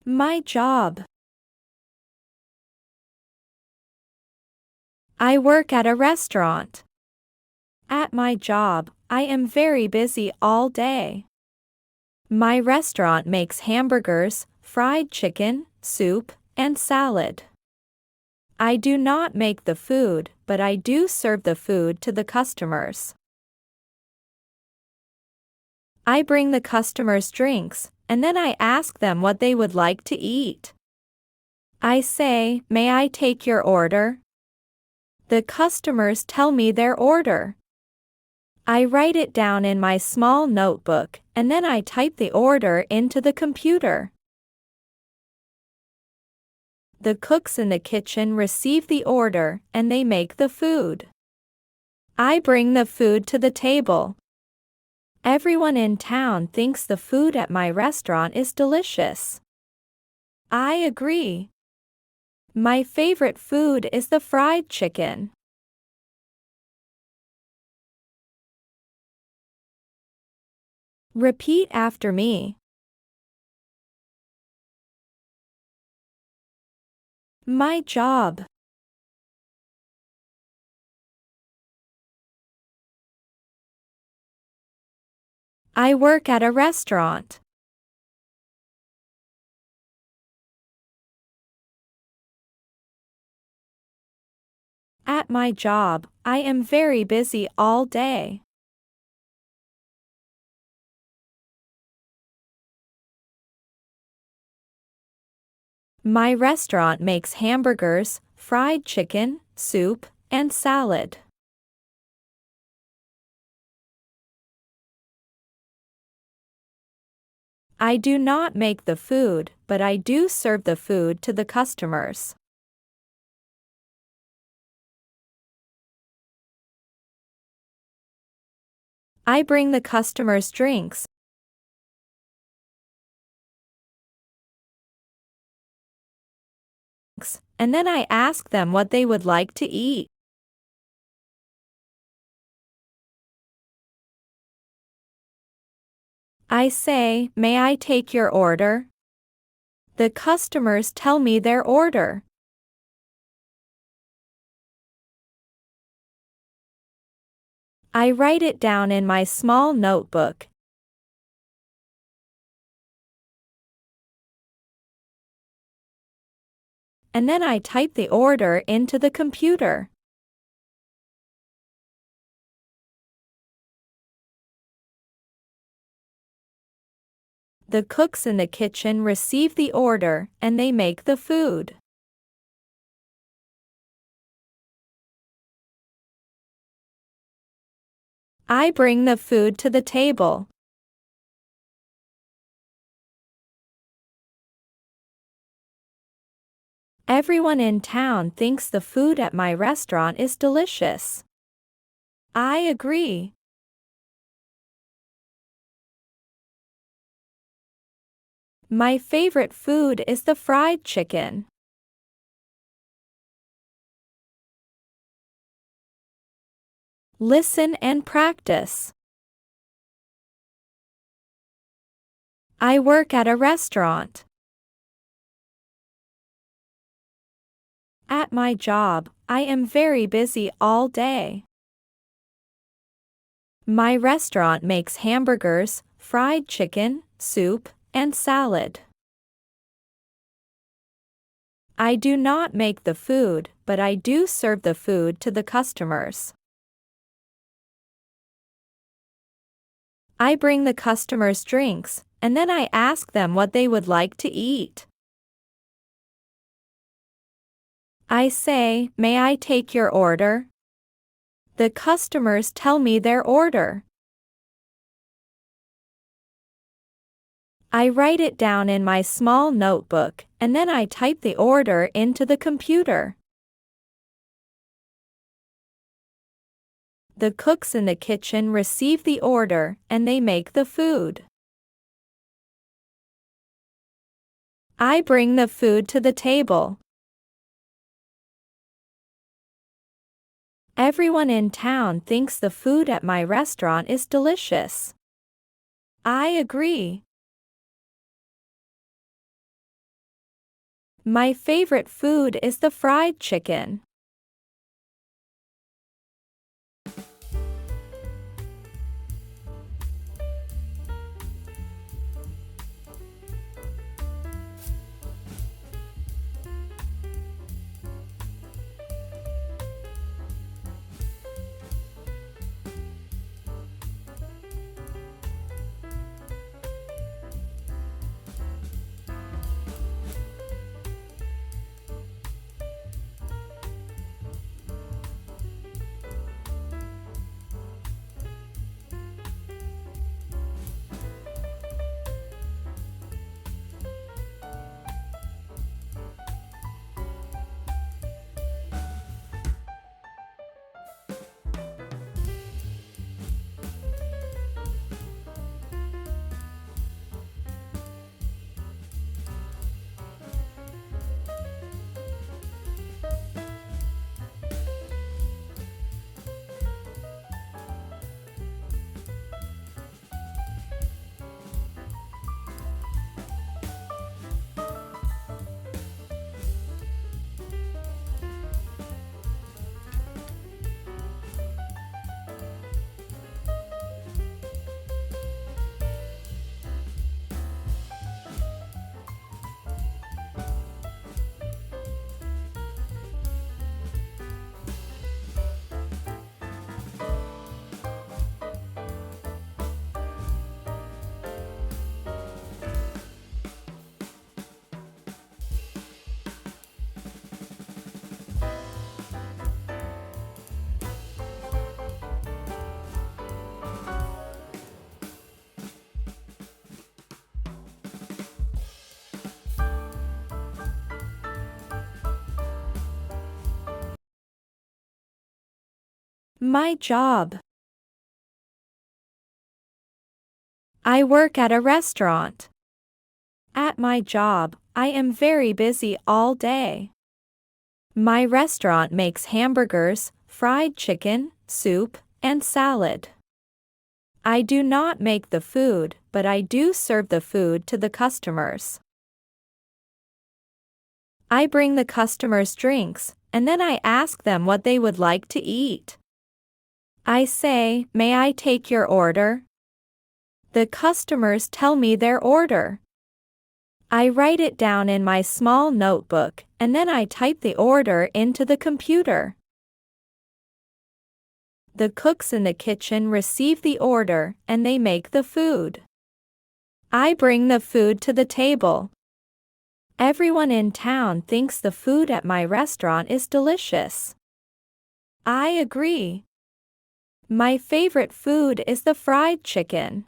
My job. I work at a restaurant. At my job, I am very busy all day. My restaurant makes hamburgers, fried chicken, soup, and salad. I do not make the food, but I do serve the food to the customers. I bring the customers drinks, and then I ask them what they would like to eat. I say, "May I take your order?" The customers tell me their order. I write it down in my small notebook, and then I type the order into the computer. The cooks in the kitchen receive the order, and they make the food. I bring the food to the table. Everyone in town thinks the food at my restaurant is delicious. I agree. My favorite food is the fried chicken. Repeat after me. My job. I work at a restaurant. At my job, I am very busy all day. My restaurant makes hamburgers, fried chicken, soup, and salad. I do not make the food, but I do serve the food to the customers. I bring the customers drinks, and then I ask them what they would like to eat. I say, "May I take your order?" The customers tell me their order. I write it down in my small notebook, and then I type the order into the computer. The cooks in the kitchen receive the order, and they make the food. I bring the food to the table. Everyone in town thinks the food at my restaurant is delicious. I agree. My favorite food is the fried chicken. Listen and practice. I work at a restaurant. At my job, I am very busy all day. My restaurant makes hamburgers, fried chicken, soup, and salad. I do not make the food, but I do serve the food to the customers. I bring the customers drinks, and then I ask them what they would like to eat. I say, "May I take your order?" The customers tell me their order. I write it down in my small notebook, and then I type the order into the computer. The cooks in the kitchen receive the order, and they make the food. I bring the food to the table. Everyone in town thinks the food at my restaurant is delicious. I agree. My favorite food is the fried chicken. My job. I work at a restaurant. At my job, I am very busy all day. My restaurant makes hamburgers, fried chicken, soup, and salad. I do not make the food, but I do serve the food to the customers. I bring the customers drinks, and then I ask them what they would like to eat. I say, "May I take your order?" The customers tell me their order. I write it down in my small notebook, and then I type the order into the computer. The cooks in the kitchen receive the order, and they make the food. I bring the food to the table. Everyone in town thinks the food at my restaurant is delicious. I agree. My favorite food is the fried chicken.